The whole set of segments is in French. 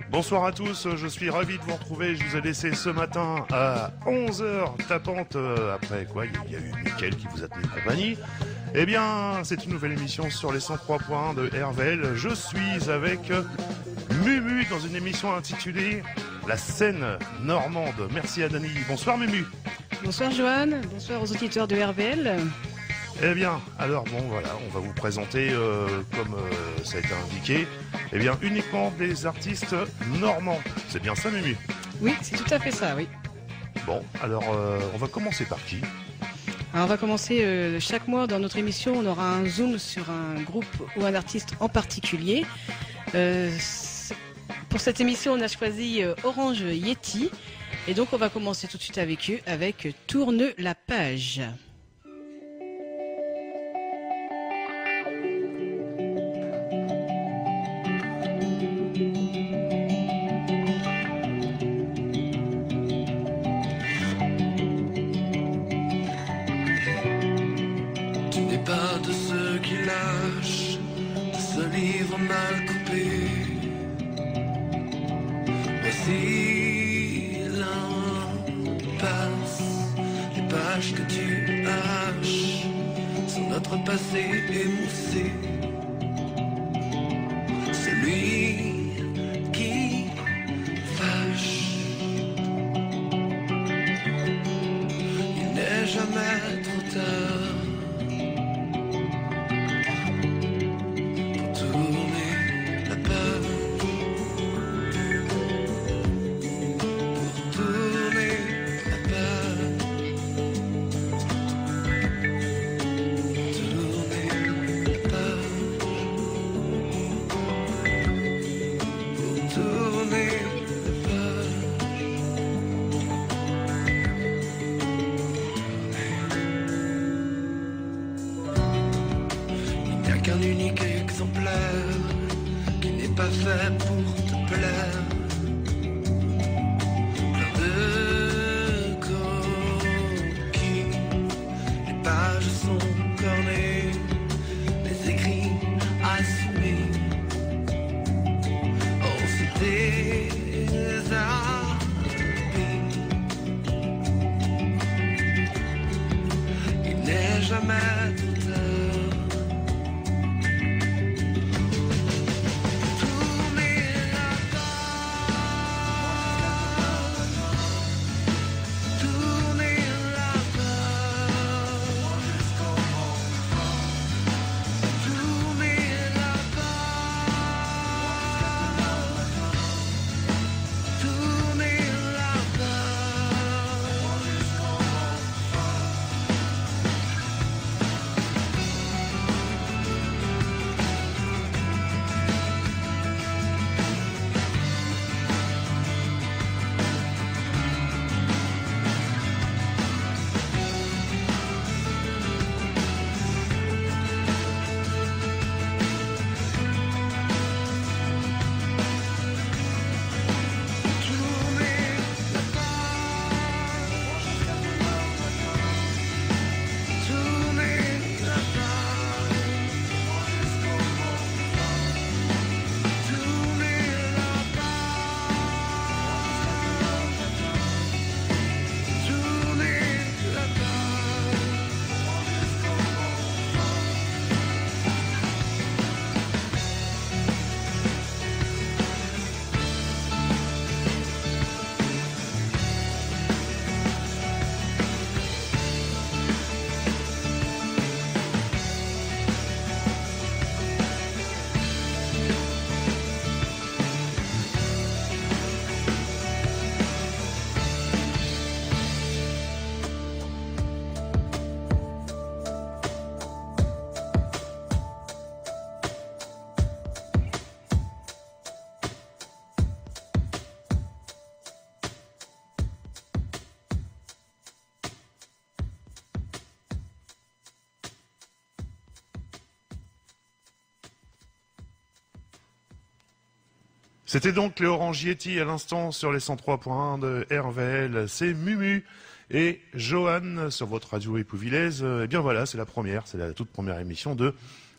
Bonsoir à tous, je suis ravi de vous retrouver. Je vous ai laissé ce matin à 11h tapante, après quoi, il y a eu Mickaël qui vous a tenu compagnie. Eh bien, c'est une nouvelle émission sur les 103.1 de RVL. Je suis avec Mumu dans une émission intitulée La scène normande. Merci à Dany. Bonsoir Mumu. Bonsoir Johan, bonsoir aux auditeurs de RVL. Eh bien, alors bon voilà, on va vous présenter, comme ça a été indiqué, eh bien uniquement des artistes normands. C'est bien ça Mumu? Oui, c'est tout à fait ça, oui. Bon, alors on va commencer par qui? Alors on va commencer chaque mois dans notre émission, on aura un zoom sur un groupe ou un artiste en particulier. Pour cette émission, on a choisi Orange Yeti. Et donc on va commencer tout de suite avec eux, avec Tourne la page. Mal coupé, mais si l'un passe, les pages que tu haches sont notre passé émoussé. Celui qui fâche, il n'est jamais trop tard. Qu'un unique exemplaire qui n'est pas fait pour te plaire. Plein de coquilles, les pages sont cornées, les écrits assumés. On se déshabille. Il n'est jamais trop tard. C'était donc les Orange Yeti à l'instant sur les 103.1 de RVL. C'est Mumu et Johan sur votre radio épouvilaise. Eh bien voilà, c'est la toute première émission de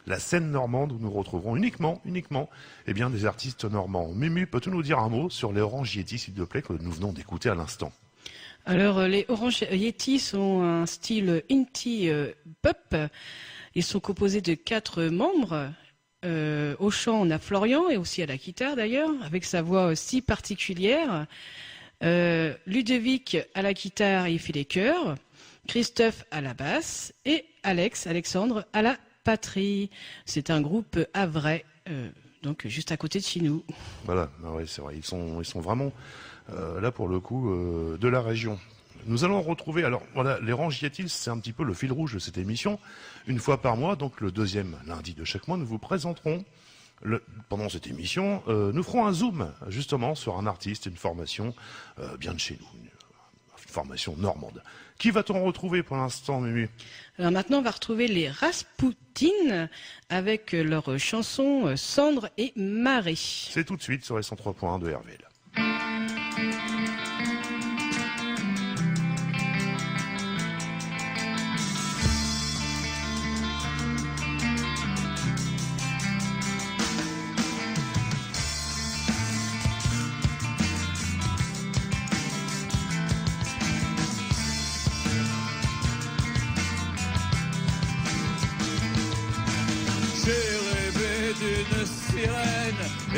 la scène normande où nous retrouverons uniquement, eh bien des artistes normands. Mumu, peux-tu nous dire un mot sur les Orange Yeti, s'il te plaît, que nous venons d'écouter à l'instant? Alors, les Orange Yeti sont un style indie pop. Ils sont composés de 4 membres. Au chant, on a Florian et aussi à la guitare d'ailleurs, avec sa voix si particulière. Ludovic à la guitare, il fait les chœurs. Christophe à la basse et Alexandre à la batterie. C'est un groupe havrais, donc juste à côté de chez nous. Voilà, ouais, c'est vrai, ils sont vraiment là pour le coup de la région. Nous allons retrouver, alors voilà, les Orange Yeti, c'est un petit peu le fil rouge de cette émission. Une fois par mois, donc le deuxième lundi de chaque mois, nous vous présenterons, pendant cette émission, nous ferons un zoom justement sur un artiste, une formation bien de chez nous, une formation normande. Qui va-t-on retrouver pour l'instant, Mumu? Alors maintenant, on va retrouver les Raspoutines avec leur chanson Cendre et Marée. C'est tout de suite sur les 103.1 de RVL.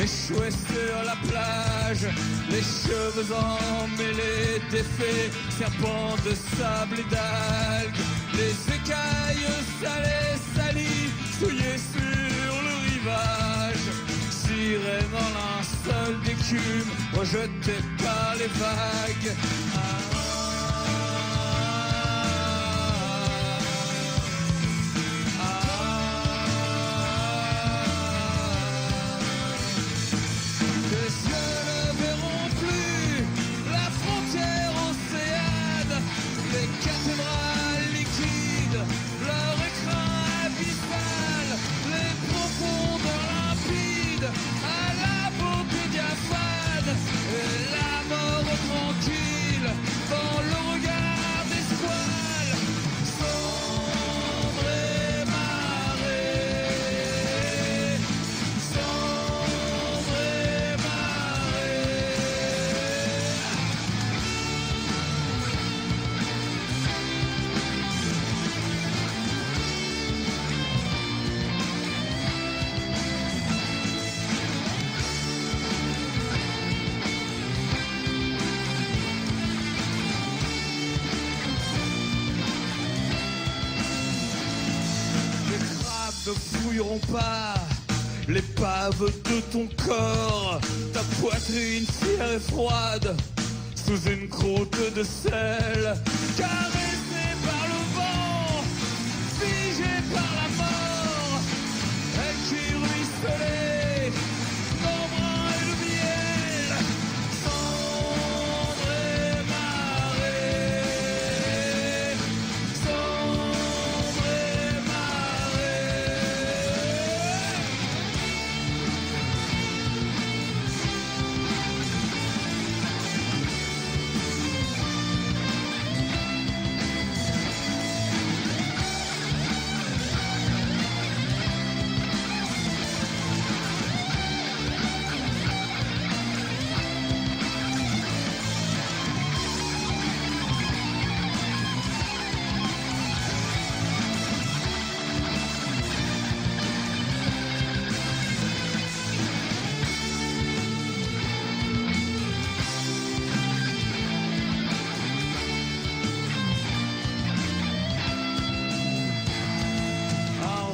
Échoué sur la plage, les cheveux emmêlés d'effets, serpents de sable et d'algues, les écailles salées, salies, souillées sur le rivage, sirène en linceul d'écume, rejetée par les vagues. Ne fouilleront pas l'épave de ton corps, ta poitrine fière et froide, sous une croûte de sel, caressée par le vent, figée par la mort, elle qui ruisselait, l'embrun et le miel, cendre et marée, cendre et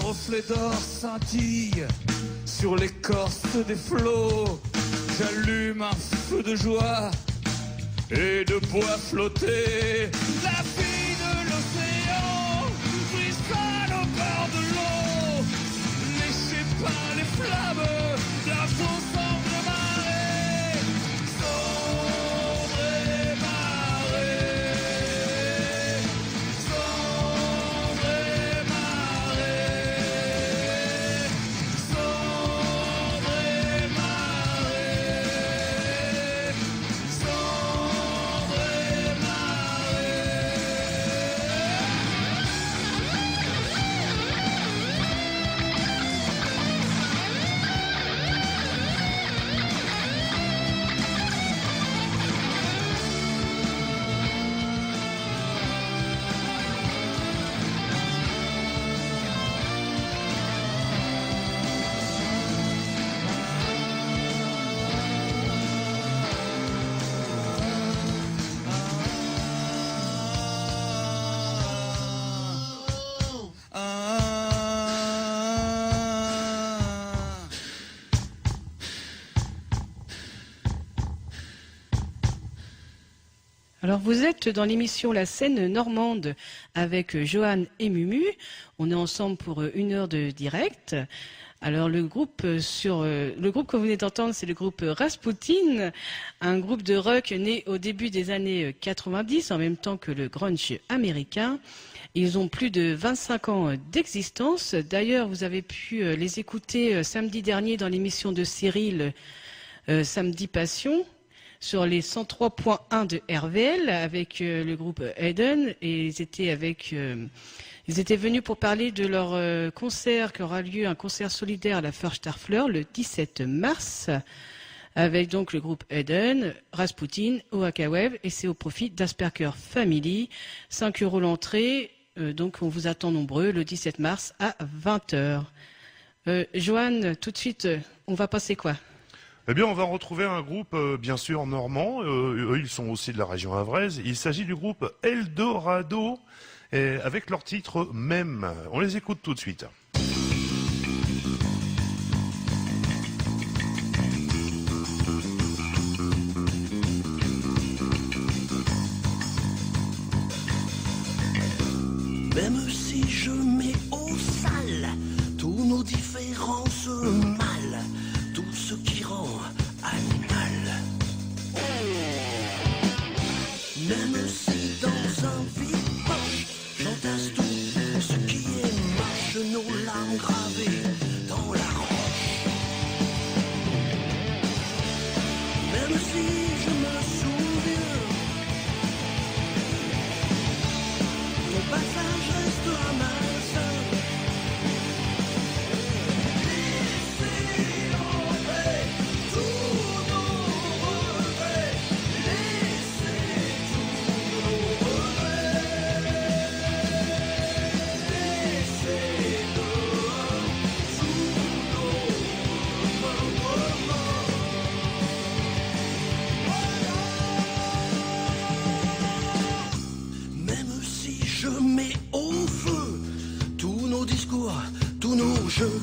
reflet d'or scintille sur l'écorce des flots. J'allume un feu de joie et de bois flotté. La fille de l'océan frissonne au bord de l'eau, léchée par les flammes d'un faux cendre marée, cendre et marée, cendre et marée, cendre et marée. Alors vous êtes dans l'émission La Scène Normande avec Johan et Mumu. On est ensemble pour 1 heure de direct. Alors le groupe que vous venez d'entendre, c'est le groupe Rasputin, un groupe de rock né au début des années 90, en même temps que le grunge américain. Ils ont plus de 25 ans d'existence. D'ailleurs, vous avez pu les écouter samedi dernier dans l'émission de Cyril, Samedi Passion, sur les 103.1 de RVL avec le groupe Eden, et ils étaient venus pour parler de leur concert qui aura lieu, un concert solidaire à la Försterfleur le 17 mars avec donc le groupe Eden, Rasputin, Oaka Wave, et c'est au profit d'Asperger Family. 5 € l'entrée, donc on vous attend nombreux le 17 mars à 20h. Johan, tout de suite, on va passer quoi ? Eh bien, on va retrouver un groupe, bien sûr, normand. Eux, ils sont aussi de la région havraise. Il s'agit du groupe Eldorado, et avec leur titre Même. On les écoute tout de suite. Même si je mets au sale tous nos différences mal, tout ce qui rend animal. Même si dans un vide poche, j'entasse tout ce qui est moche, nos larmes gravées dans la roche. Même si je me souviens, ton passage restera malsain. Laissez enlever tous nos regrets, laissez tous nos regrets, laissez dehors tous nos remords. Même si je mets au feu tous nos discours, tous nos jeux,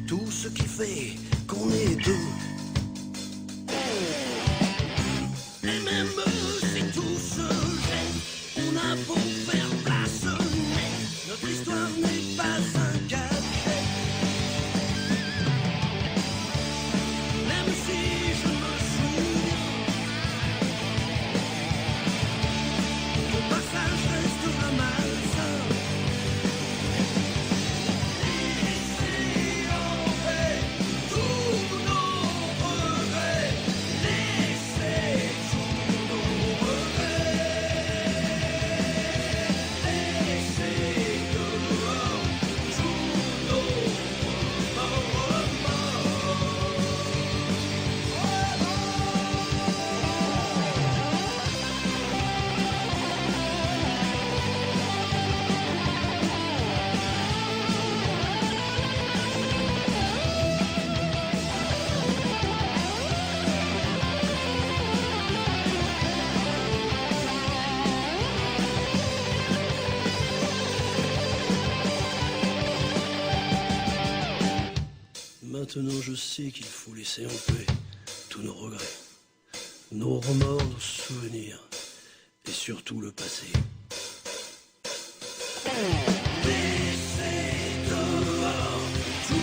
tout ce qui fait qu'on est deux. Et même si tout se jette, on a beau faire place nette, notre histoire n'est pas un cachet. Même si je me souviens, ton passage restera malsain. Laissez enlever tous nos regrets, laissez tous nos regrets, laissez dehors tous nos remords. Maintenant je sais qu'il faut laisser en paix tous nos regrets, nos remords, nos souvenirs et surtout le passé. Laissez dehors tous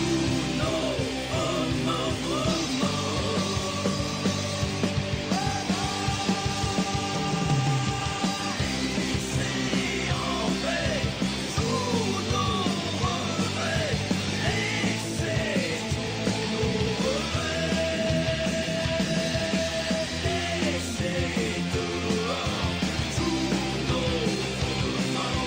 nos remords. Laissez en paix tous nos regrets, laissez tous nos regrets, laissez dehors tous nos remords.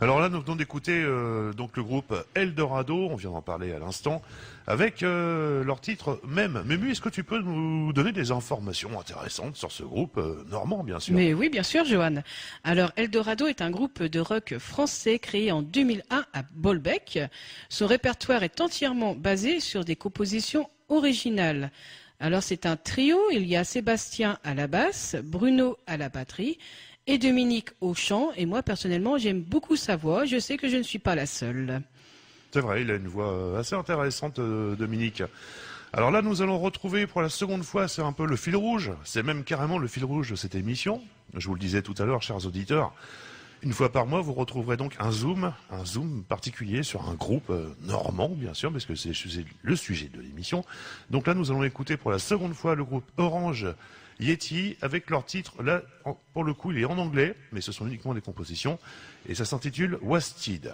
Alors là, nous venons d'écouter donc le groupe Eldorado, on vient d'en parler à l'instant, avec leur titre même. Mému, est-ce que tu peux nous donner des informations intéressantes sur ce groupe normand, bien sûr? Mais oui, bien sûr, Johan. Alors, Eldorado est un groupe de rock français créé en 2001 à Bolbec. Son répertoire est entièrement basé sur des compositions originales. Alors, c'est un trio. Il y a Sébastien à la basse, Bruno à la batterie et Dominique au chant. Et moi, personnellement, j'aime beaucoup sa voix. Je sais que je ne suis pas la seule. C'est vrai, il a une voix assez intéressante, Dominique. Alors là, nous allons retrouver pour la seconde fois, c'est un peu le fil rouge. C'est même carrément le fil rouge de cette émission. Je vous le disais tout à l'heure, chers auditeurs. Une fois par mois, vous retrouverez donc un zoom particulier sur un groupe normand, bien sûr, parce que c'est le sujet de l'émission. Donc là, nous allons écouter pour la seconde fois le groupe Orange Yeti avec leur titre. Là, pour le coup, il est en anglais, mais ce sont uniquement des compositions. Et ça s'intitule Wasted.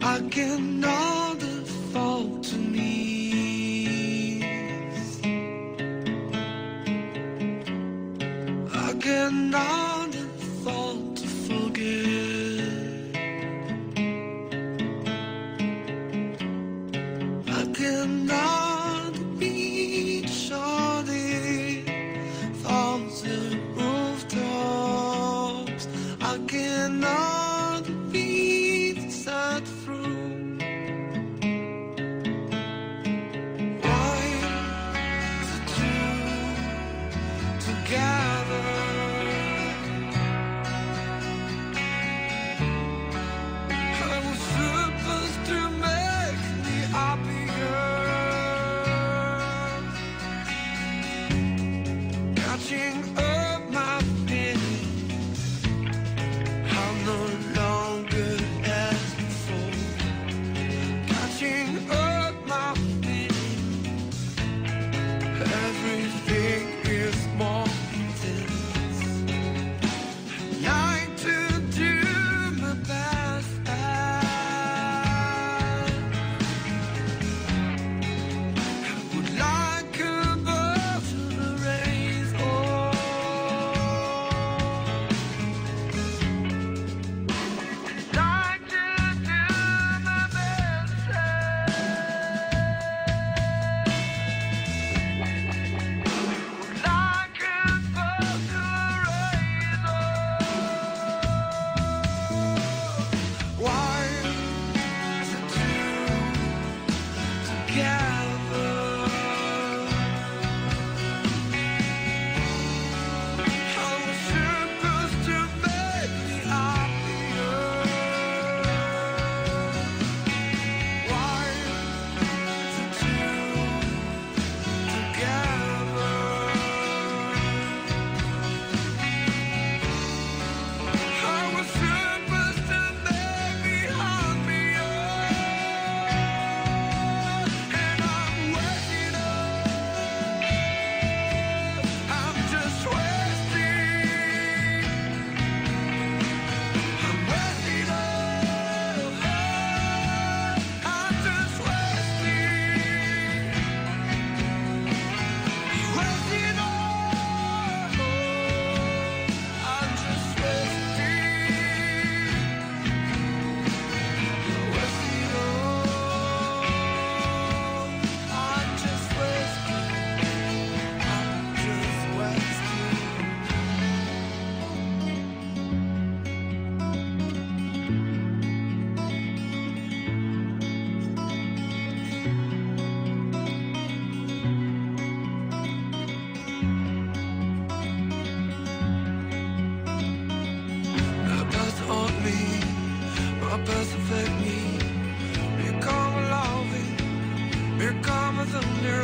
I cannot afford to miss. I cannot afford to forget. I cannot be shorty from the rooftops. I cannot be set through. Why the two together? I was supposed to make me happier. Catching up my feelings, I'm no longer as before. Catching up my feelings, everything is more intense. Like to do my best. Would like a bird to raise on. Like to do my best. Like a bird to raise on. Why the two together? I was supposed to make me happier. Why the two together? I was supposed to make me happier, and I'm wasting I'm just wasting. I'm wasting I'm just wasting. Wasting I'm just My past haunt me, my past affect me. Here come a loving, here come a thunder,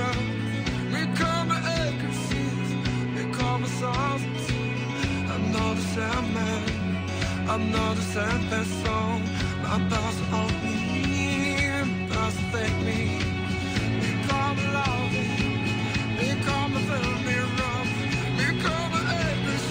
here come a echoes, here come a soft. I'm not a sad man, I'm not a sad person. My past haunt me, my past affect me. Here come a loving, here come a thunder, here come a echoes.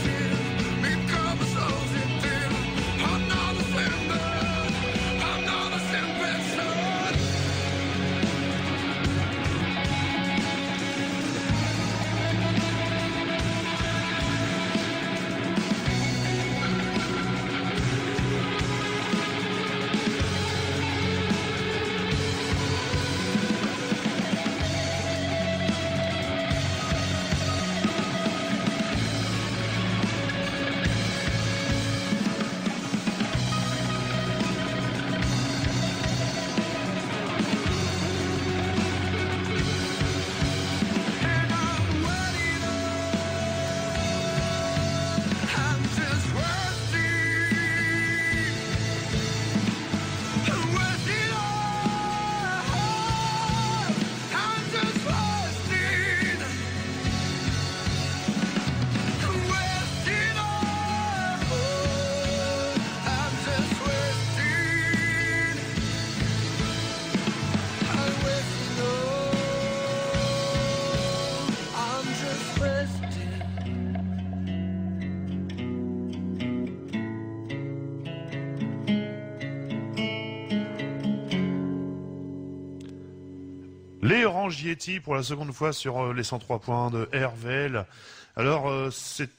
Les Orange Yeti pour la seconde fois sur les 103 points de RVL. Alors,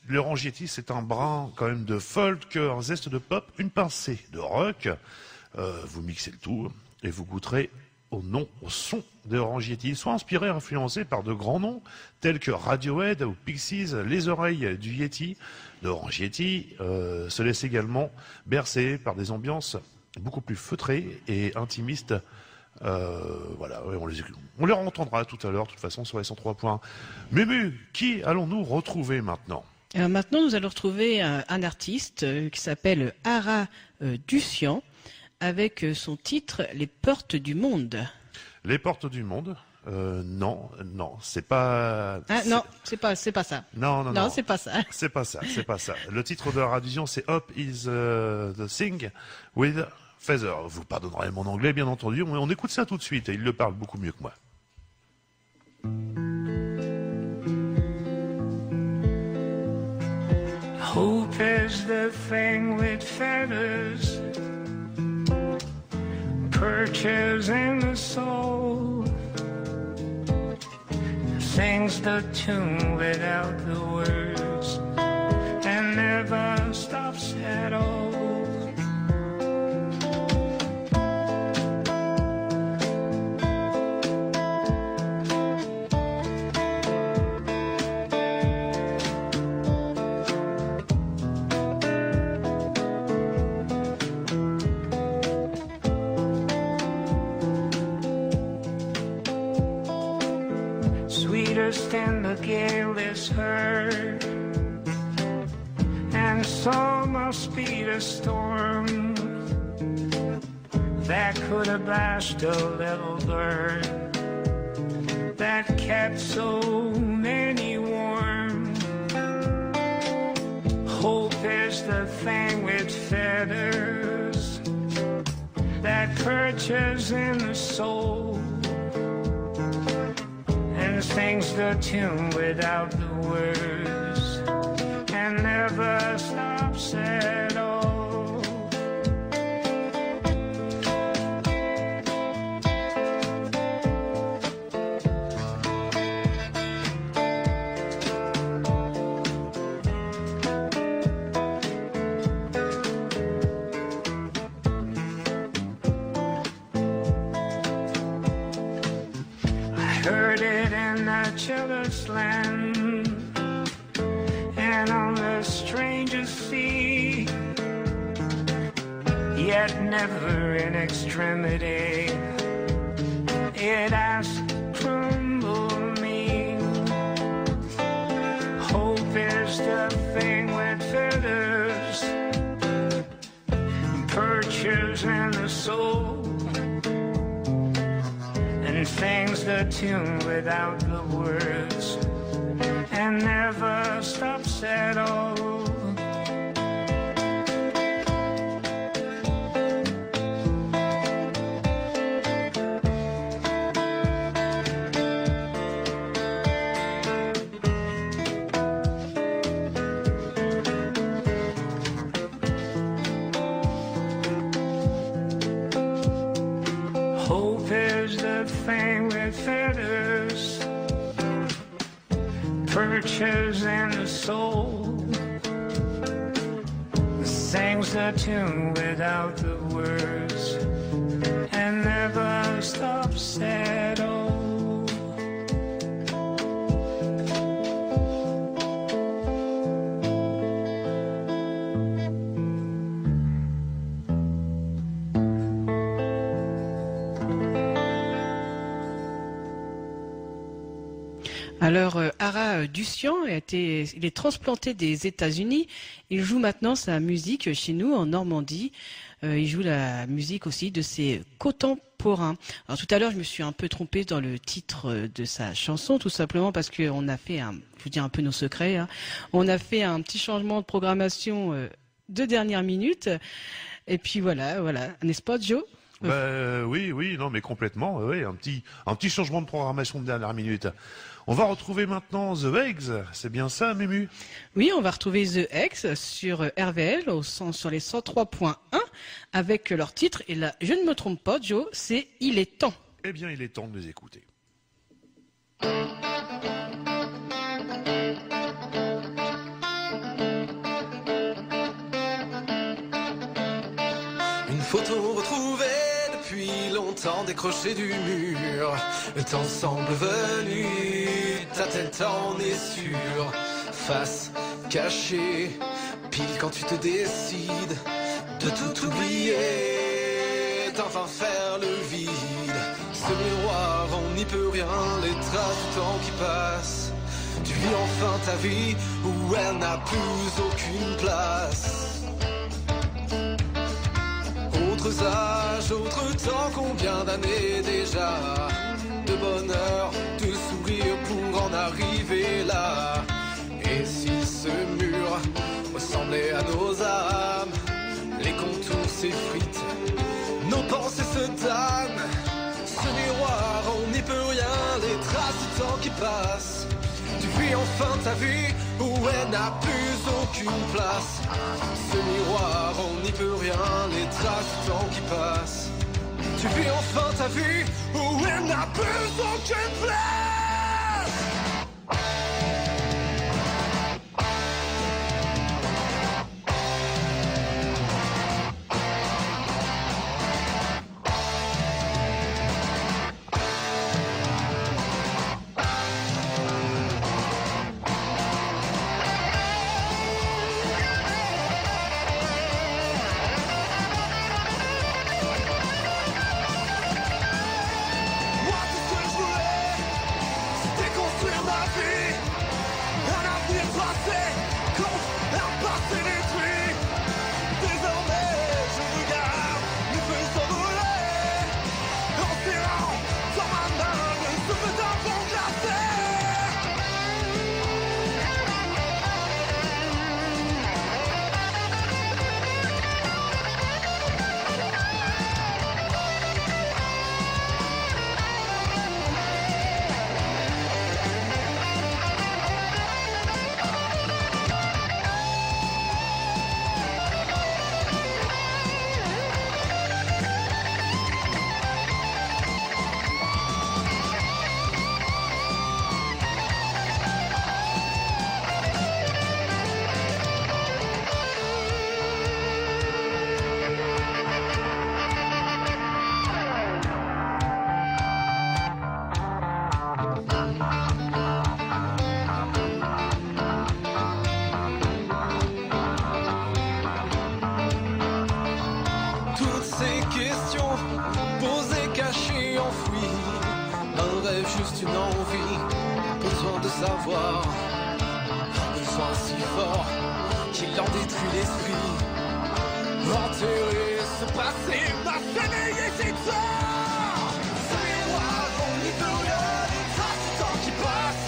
les Orange Yeti, c'est un brin quand même de folk, un zeste de pop, une pincée de rock. Vous mixez le tout et vous goûterez au son des Orange Yeti. Ils sont inspirés et influencés par de grands noms tels que Radiohead ou Pixies. Les oreilles du Yeti, de Orange Yeti, se laissent également bercer par des ambiances beaucoup plus feutrées et intimistes. Voilà, ouais, on les entendra tout à l'heure, de toute façon, sur les 103 points. Mumu, qui allons-nous retrouver maintenant? Maintenant, nous allons retrouver un artiste qui s'appelle Ara Ducian, avec son titre « Les portes du monde ». Les portes du monde? Non, c'est pas... Ah non, c'est pas ça. Non, c'est pas ça. C'est pas ça. Le titre de la radion, c'est Up is the Thing with Feather. Vous pardonnerez mon anglais, bien entendu, mais on écoute ça tout de suite et il le parle beaucoup mieux que moi. Hope is the thing with feathers, perches in the soul, sings the tune without the words, and never stops at all. And the gale is heard, and so must be the storm that could have bashed a little bird that kept so many warm. Hope is the thing with feathers that perches in the soul, sings the tune without the words, and never stops at all. Heard it in the chiller's land, and on the strangest sea, yet never in extremity it has crumbled me. Hope is the thing with feathers, perches in the soul, sings the tune without the words, and never stops at all. Hope is the thing with feathers, perches in the soul, sings the tune without the words, and never stops at all. Alors, Ara Ducian il est transplanté des États-Unis. Il joue maintenant sa musique chez nous en Normandie. Il joue la musique aussi de ses contemporains. Alors tout à l'heure, je me suis un peu trompée dans le titre de sa chanson, tout simplement parce qu'on a fait je vous dis un peu nos secrets, hein. On a fait un petit changement de programmation de dernière minute. Et puis voilà, n'est-ce pas, Joe? Oui, non, mais complètement. Oui, un petit changement de programmation de dernière minute. On va retrouver maintenant The Eggs, c'est bien ça, Mumu? Oui, on va retrouver The Eggs sur RVL, sur les 103.1, avec leur titre, et là, je ne me trompe pas, Joe, c'est « Il est temps ». Eh bien, il est temps de les écouter. Une photo retrouvée depuis longtemps décrochée du mur. Le temps semble venu, ta tête en est sûre. Face cachée, pile quand tu te décides de tout oublier, d'enfin faire le vide. Ce miroir, on n'y peut rien, les traces du temps qui passe. Tu vis enfin ta vie où elle n'a plus aucune place. Autres âges, autres temps, combien d'années déjà de bonheur, de sourire pour en arriver là. Et si ce mur ressemblait à nos âmes, les contours s'effritent, nos pensées se damnent. Ce miroir, on n'y peut rien, les traces du temps qui passe. Tu vis enfin ta vie où elle n'a plus aucune place. Ce miroir, on n'y peut rien, les traces du temps qui passe. Tu vis enfin ta vie où elle n'a plus aucune place. Juste une envie, besoin de savoir, un besoin si fort qu'il en détruit l'esprit. Enterrer ce passé m'a réveillé, c'est tort. Ce miroir, on n'y peut rien, les traces du temps qui passe.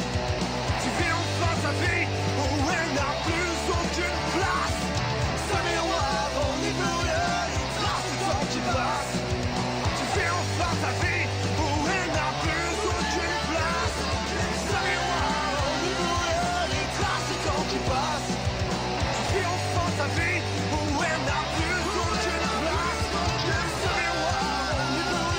Tu vis enfin ta vie où elle n'a plus aucune place. Ce miroir, on n'y peut rien, les traces du temps qui passe. Tu vis enfin ta vie où elle n'a plus aucune place. Ce miroir, on n'y peut rien, les traces du temps qui passe. Tu vis enfin ta vie où elle n'a plus aucune place. Ce miroir, on n'y peut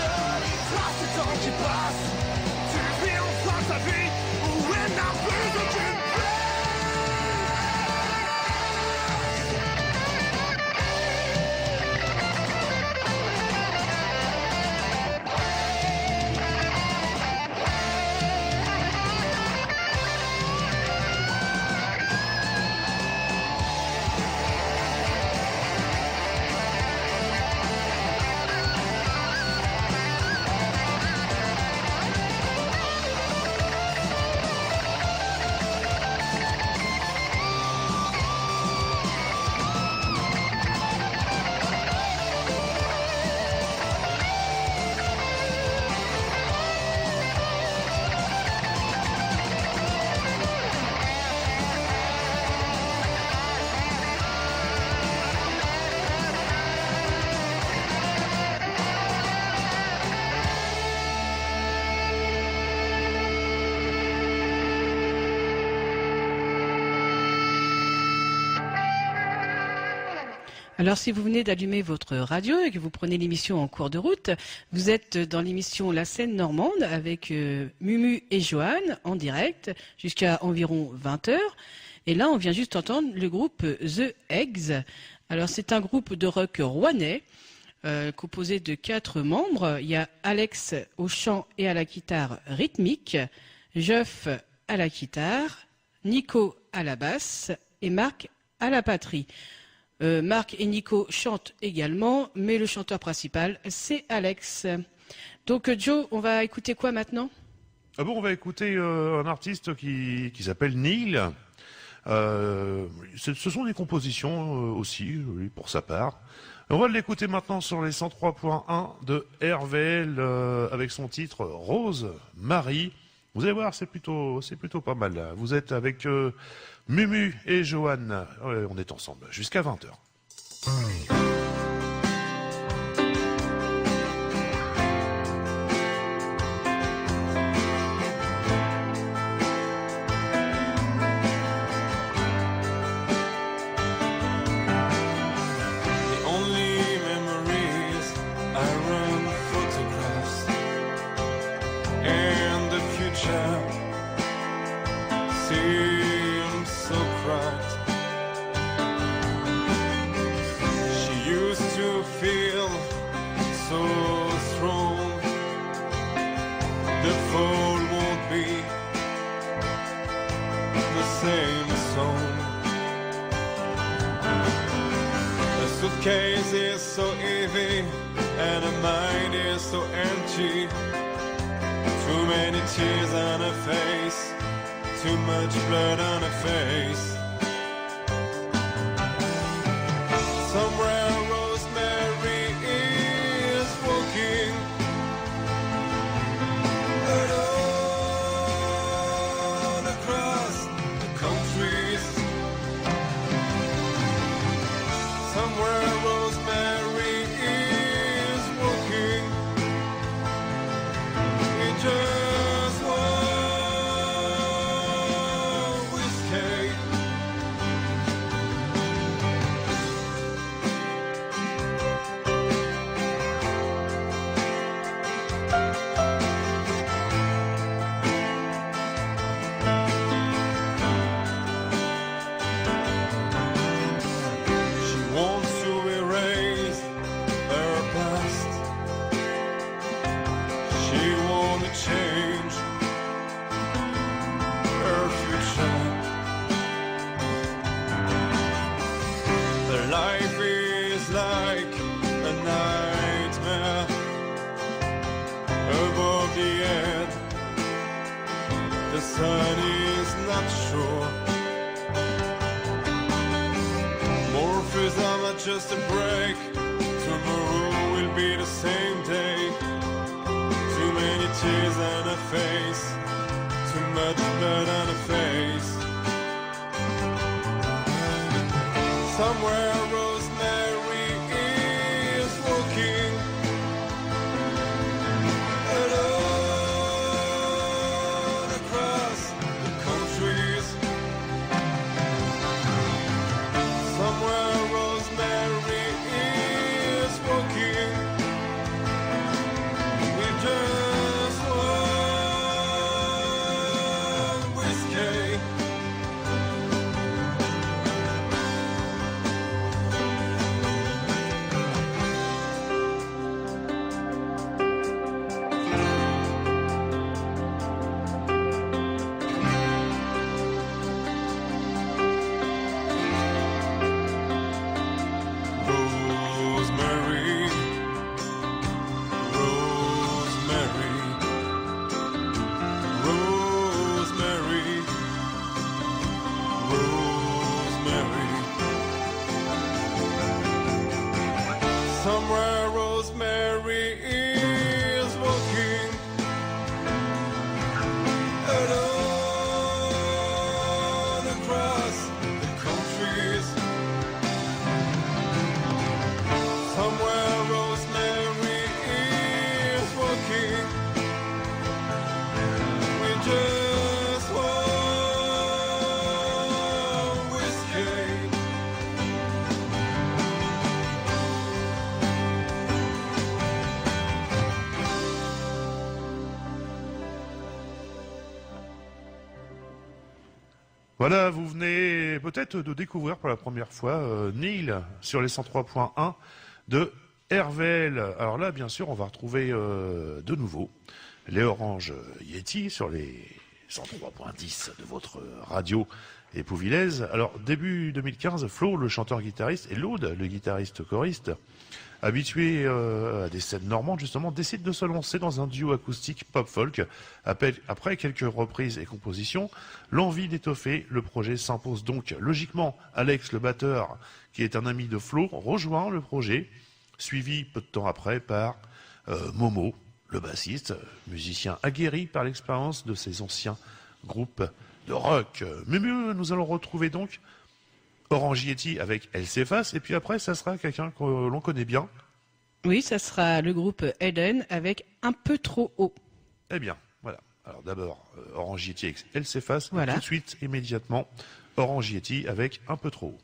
Alors, si vous venez d'allumer votre radio et que vous prenez l'émission en cours de route, vous êtes dans l'émission La Scène Normande avec Mumu et Joanne en direct jusqu'à environ 20h. Et là, on vient juste entendre le groupe The Eggs. Alors, c'est un groupe de rock rouennais composé de 4 membres. Il y a Alex au chant et à la guitare rythmique, Geoff à la guitare, Nico à la basse et Marc à la batterie. Marc et Nico chantent également, mais le chanteur principal, c'est Alex. Donc Joe, on va écouter quoi maintenant ? Ah bon, on va écouter un artiste qui s'appelle Neil. Ce sont des compositions aussi, lui, pour sa part. On va l'écouter maintenant sur les 103.1 de RVL avec son titre Rose Marie. Vous allez voir, c'est plutôt pas mal. Là. Vous êtes avec Mumu et Joanne. On est ensemble jusqu'à 20h. Suitcase is so heavy and her mind is so empty. Too many tears on her face, too much blood on her face. Somewhere Rosemary is walking alone across the countries. Somewhere Rosemary is walking. We just want whiskey. She wants to erase her past. She wants to change her future. Her life is like a nightmare above the head. The sun is not sure. Morphism are just a break. Tomorrow will be the same day. Too many tears on her face, too much blood on her face. Somewhere Rosemary is walking alone across the countries. Somewhere Rosemary is walking. We just want whiskey. Voilà, vous venez peut-être de découvrir pour la première fois Neil sur les 103.1 de RVL. Alors là, bien sûr, on va retrouver de nouveau les Orange Yeti sur les 103.10 de votre radio épouvilaise. Alors, début 2015, Flo, le chanteur-guitariste, et Laude, le guitariste-choriste, habitué à des scènes normandes, justement, décide de se lancer dans un duo acoustique pop-folk. Après quelques reprises et compositions, l'envie d'étoffer le projet s'impose donc. Logiquement, Alex, le batteur, qui est un ami de Flo, rejoint le projet, suivi peu de temps après par Momo, le bassiste, musicien aguerri par l'expérience de ses anciens groupes de rock. Mais mieux, nous allons retrouver donc Orange Yeti avec Elle s'efface, et puis après, ça sera quelqu'un que l'on connaît bien. Oui, ça sera le groupe Eden avec Un peu trop haut. Eh bien, voilà. Alors d'abord, Orange Yeti avec Elle s'efface, Voilà. et tout de suite, immédiatement, Orange Yeti avec Un peu trop haut.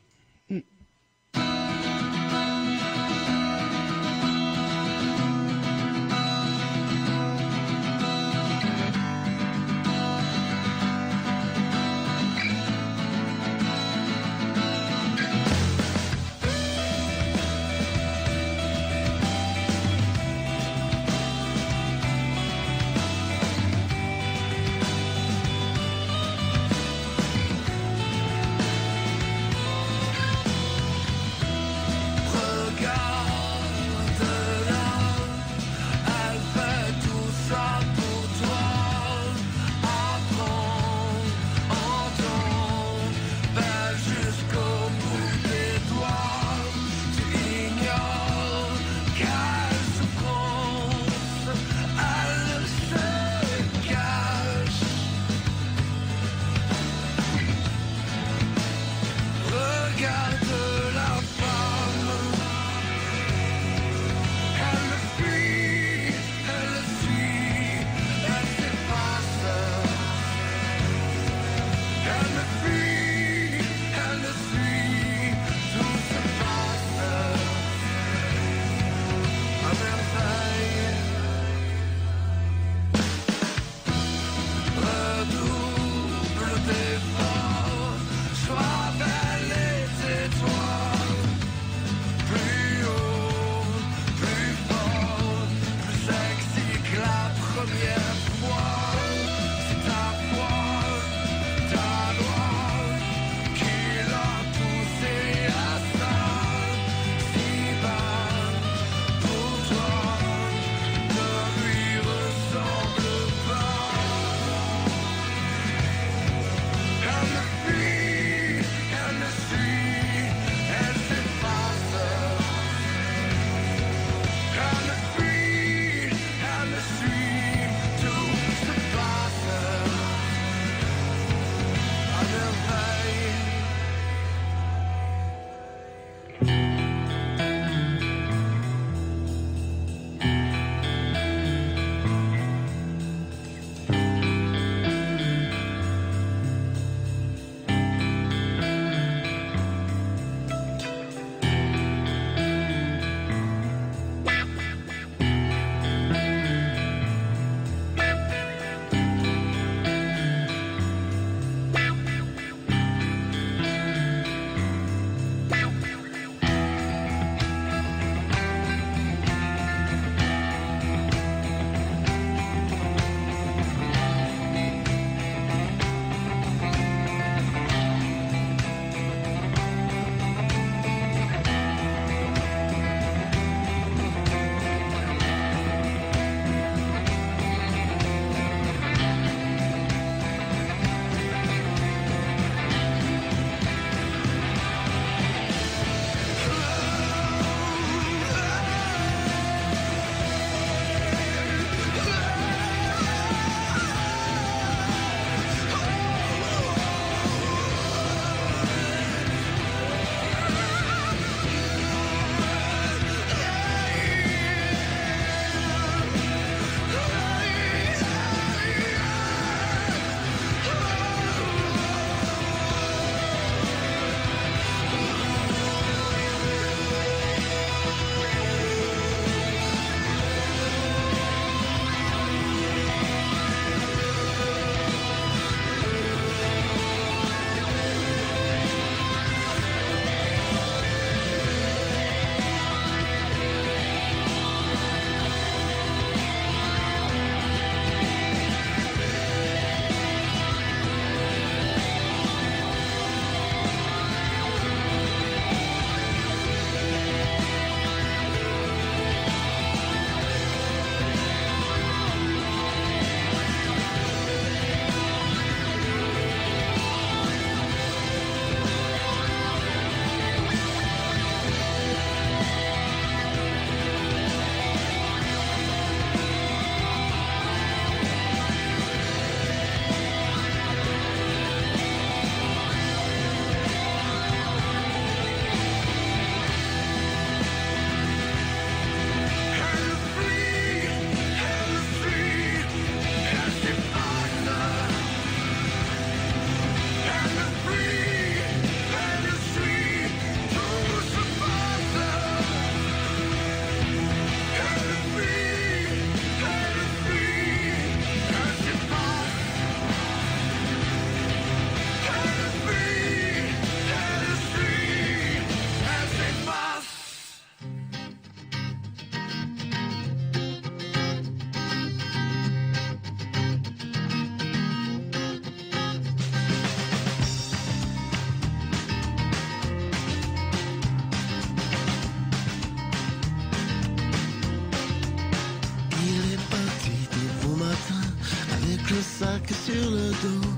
le sac sur le dos.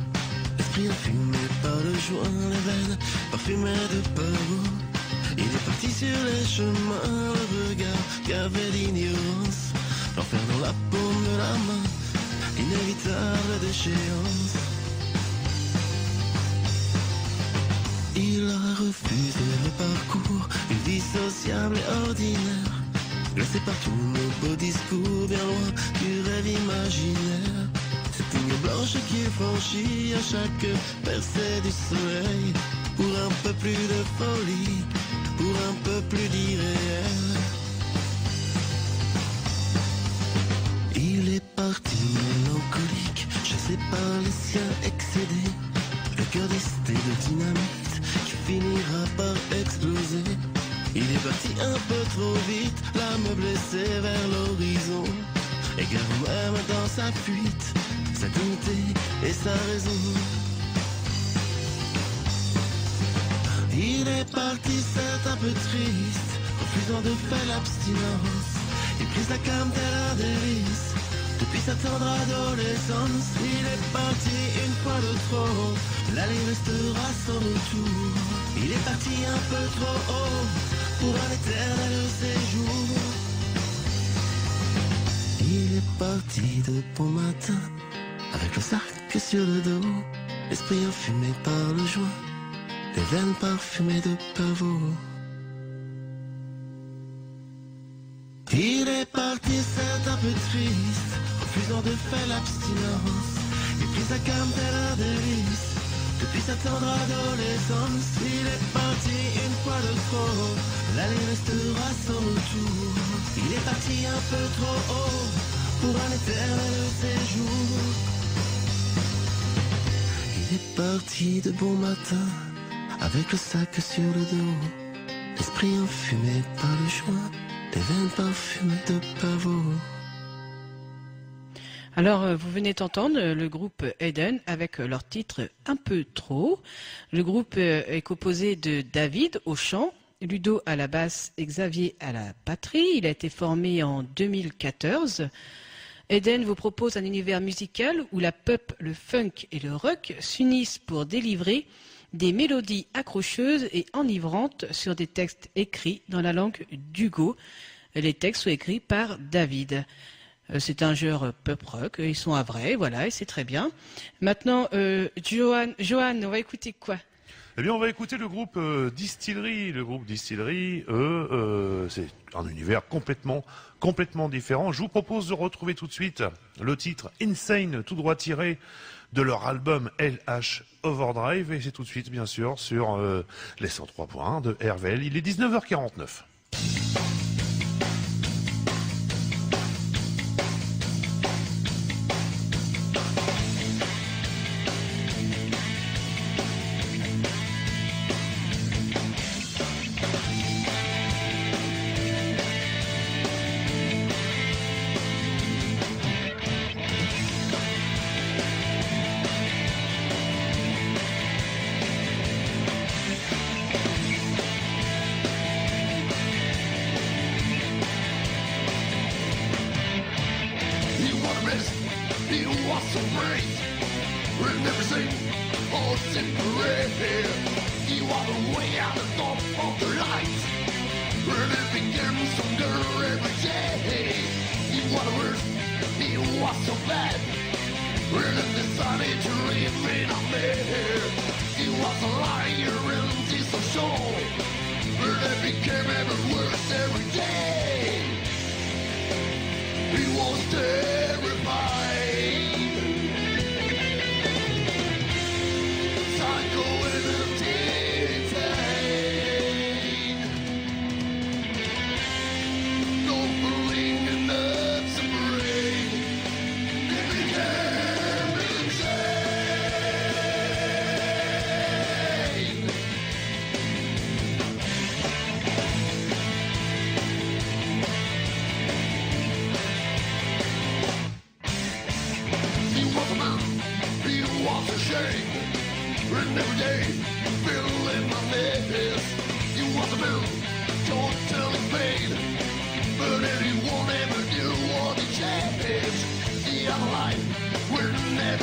L'esprit enfumé par le joint, les veines parfumées de pavot. Il est parti sur les chemins, le regard gavé d'ignorance. L'enfer dans la paume de la main, inévitable déchéance. Il a refusé le parcours, une vie sociable et ordinaire. Laissé par tous nos beaux discours, bien loin du rêve imaginaire. Cette ligne blanche qu'il franchit à chaque percée du soleil. Pour un peu plus de folie, pour un peu plus d'irréel. Il est parti mélancolique, chassé par les siens excédés. Le cœur desté de dynamite qui finira par exploser. Il est parti un peu trop vite, l'âme blessée vers l'horizon. Égarant même dans sa fuite, sa dignité et sa raison. Il est parti, c'est un peu triste, refusant de faire l'abstinence. Il prise la came tel un délice. Depuis sa tendre adolescence, il est parti une fois de trop. L'aller restera sans retour. Il est parti un peu trop haut pour un éternel séjour. Il est parti de bon matin avec le sac sur le dos. L'esprit enfumé par le joint, les veines parfumées de pavot. Il est parti, c'est un peu triste, refusant de faire l'abstinence. Il prit sa came tel un délice. Depuis sa tendre adolescence, il est parti une fois de trop. L'aller restera sans retour. Il est parti un peu trop haut pour un éternel séjour. Il est parti de bon matin avec le sac sur le dos. L'esprit enfumé par le joint, les veines parfumées de pavot. Alors, vous venez d'entendre le groupe Eden avec leur titre Un peu trop. Le groupe est composé de David au chant, Ludo à la basse et Xavier à la batterie. Il a été formé en 2014. Eden vous propose un univers musical où la pop, le funk et le rock s'unissent pour délivrer des mélodies accrocheuses et enivrantes sur des textes écrits dans la langue d'Hugo. Les textes sont écrits par David. C'est un genre pop rock, ils sont à vrai, voilà, et c'est très bien. Maintenant, Johan, on va écouter quoi? Eh bien, on va écouter le groupe Distillery. Le groupe Distillery, c'est un univers complètement différent. Je vous propose de retrouver tout de suite le titre Insane, tout droit tiré de leur album LH Overdrive. Et c'est tout de suite, bien sûr, sur les 103.1 de RVL. Il est 19h49. We're never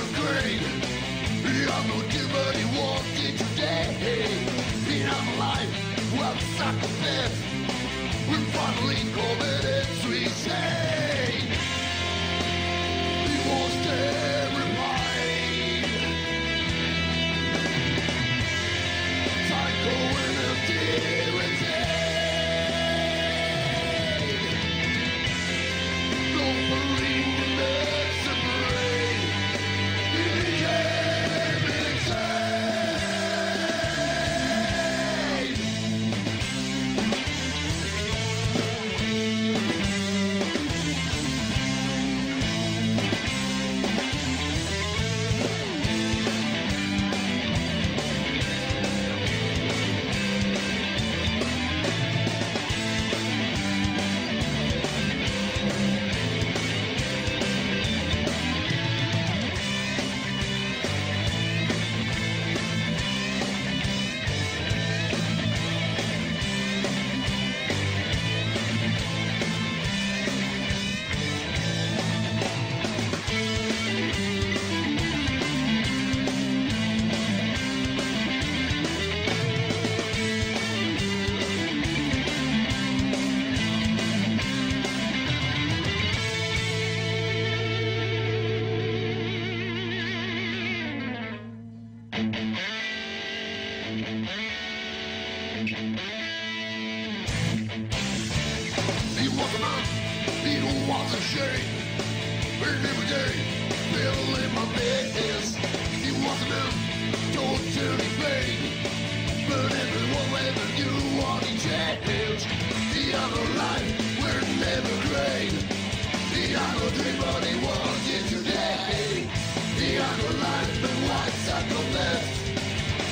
afraid. I'm not nobody wanted today. In our life, we're psychopaths. We're finally committed suicide. It was terrified. Psycho and empty. Don't believe in that's a brain. It became insane. He was a man, he was a shame. Every day, fell in my bed. He was a man, totally pain. But everyone ever knew what he changed. He had a life where it never great. He had a dream, but he wanted today. He had a life, but white psychopath.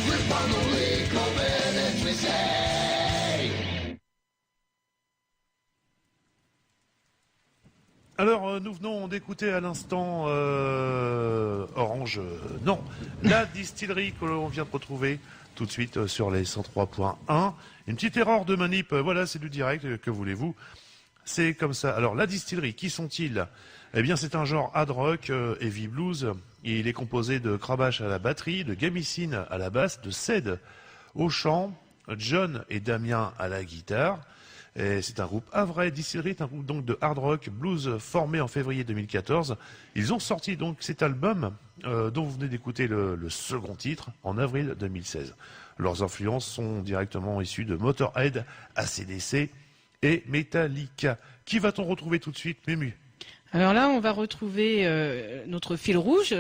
We finally committed suicide. Alors, nous venons d'écouter à l'instant Orange, non, la distillerie que l'on vient de retrouver tout de suite sur les 103.1. Une petite erreur de manip, voilà, c'est du direct, que voulez-vous. C'est comme ça. Alors, la distillerie, qui sont-ils? Eh bien, c'est un genre hard rock, heavy blues. Il est composé de Krabash à la batterie, de Gamicine à la basse, de Ced au chant, John et Damien à la guitare. Et c'est un groupe Havrais Distillery, est un groupe donc de hard rock blues formé en février 2014. Ils ont sorti donc cet album dont vous venez d'écouter le second titre en avril 2016. Leurs influences sont directement issues de Motorhead, AC/DC et Metallica. Qui va-t-on retrouver tout de suite, Mumu? Alors là, on va retrouver notre fil rouge.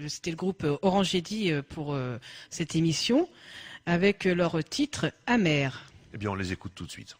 C'était le groupe Orange Eddy pour cette émission, avec leur titre Amer. Eh bien, on les écoute tout de suite.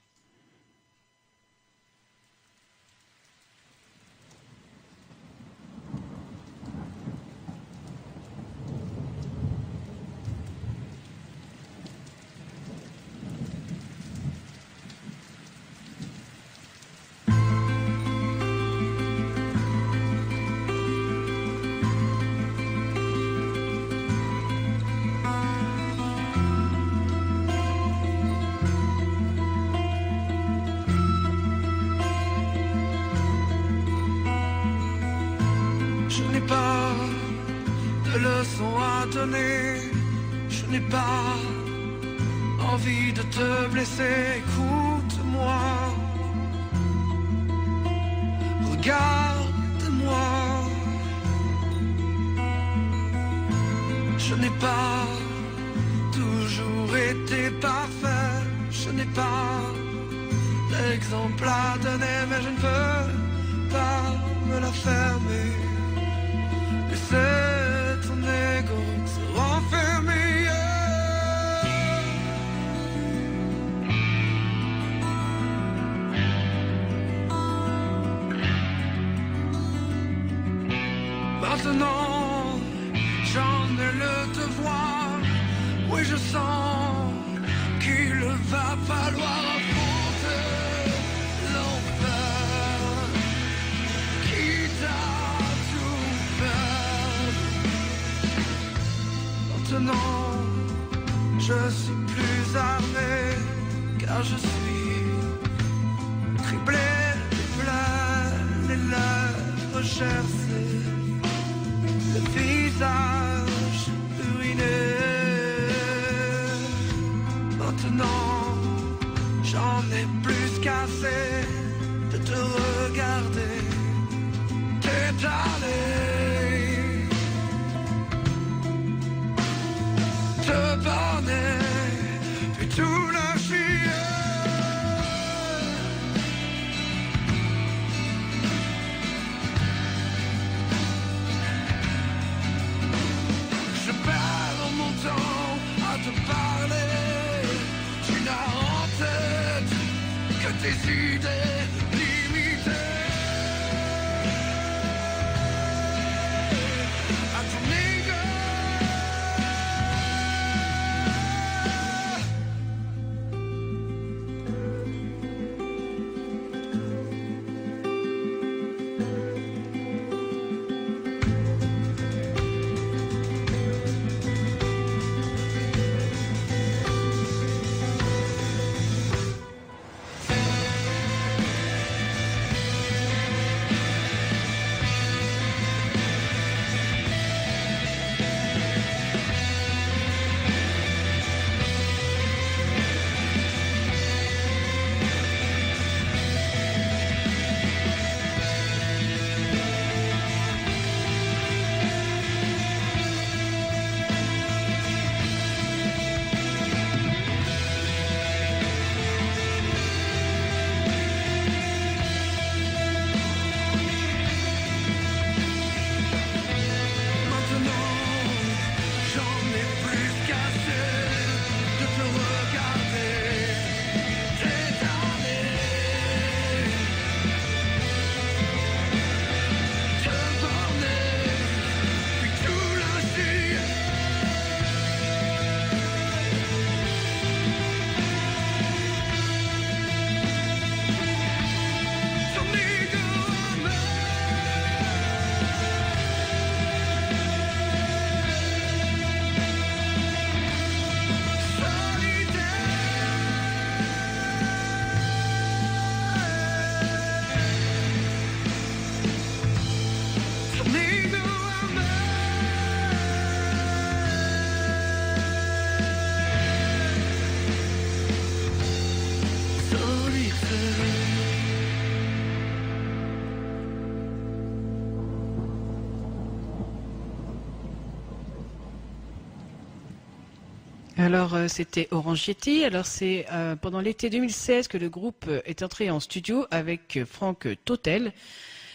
Je n'ai pas de leçons à donner, je n'ai pas envie de te blesser, écoute-moi, regarde-moi. Je n'ai pas toujours été parfait, je n'ai pas d'exemple à donner, mais je ne veux pas me la fermer. C'est ton ego qui se renferme. Maintenant, j'en ai le devoir. Oui, je sens qu'il va falloir affronter l'enfer qui t'a tout fait. Maintenant, je suis plus armé, car je suis criblé de plaies, les lèvres gercées, le visage Maintenant, j'en ai plus qu'assez de te regarder t'étaler, te borner, puis tout lâcher. Je perds mon temps à te parler, tu n'as en tête que tes idées limitées. À ton Alors, c'était Orange Yeti. Alors, c'est pendant l'été 2016 que le groupe est entré en studio avec Franck Totel.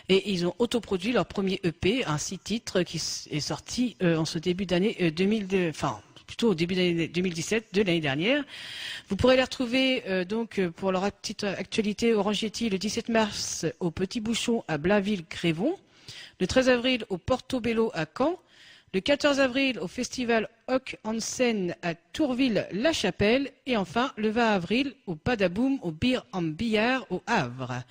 Et ils ont autoproduit leur premier EP, un 6 titres qui est sorti en ce début d'année 2002, enfin, plutôt au début d'année 2017 de l'année dernière. Vous pourrez les retrouver donc pour leur petite actualité Orange Yeti le 17 mars au Petit Bouchon à Blainville-Grévon, le 13 avril au Portobello à Caen, le 14 avril au festival Hoc en Seine à Tourville-la-Chapelle et enfin le 20 avril au Padaboum au Beer en Billard au Havre.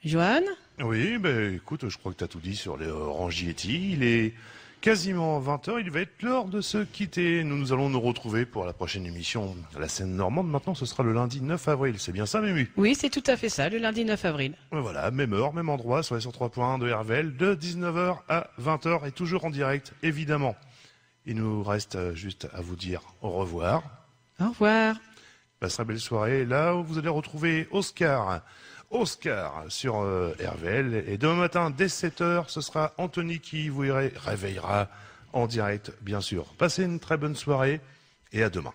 Johan ? Oui, ben écoute, je crois que tu as tout dit sur les Orange Yeti. Il est quasiment 20h, il va être l'heure de se quitter. Nous allons nous retrouver pour la prochaine émission à la scène normande. Maintenant, ce sera le lundi 9 avril. C'est bien ça, Mému ? Oui, c'est tout à fait ça, le lundi 9 avril. Voilà, même heure, même endroit, sur les 103.1 de RVL, de 19h à 20h et toujours en direct, évidemment. Il nous reste juste à vous dire au revoir. Au revoir. Passera belle soirée. Là où vous allez retrouver Oscar sur RVL. Et demain matin, dès 7h, ce sera Anthony qui vous réveillera en direct, bien sûr. Passez une très bonne soirée et à demain.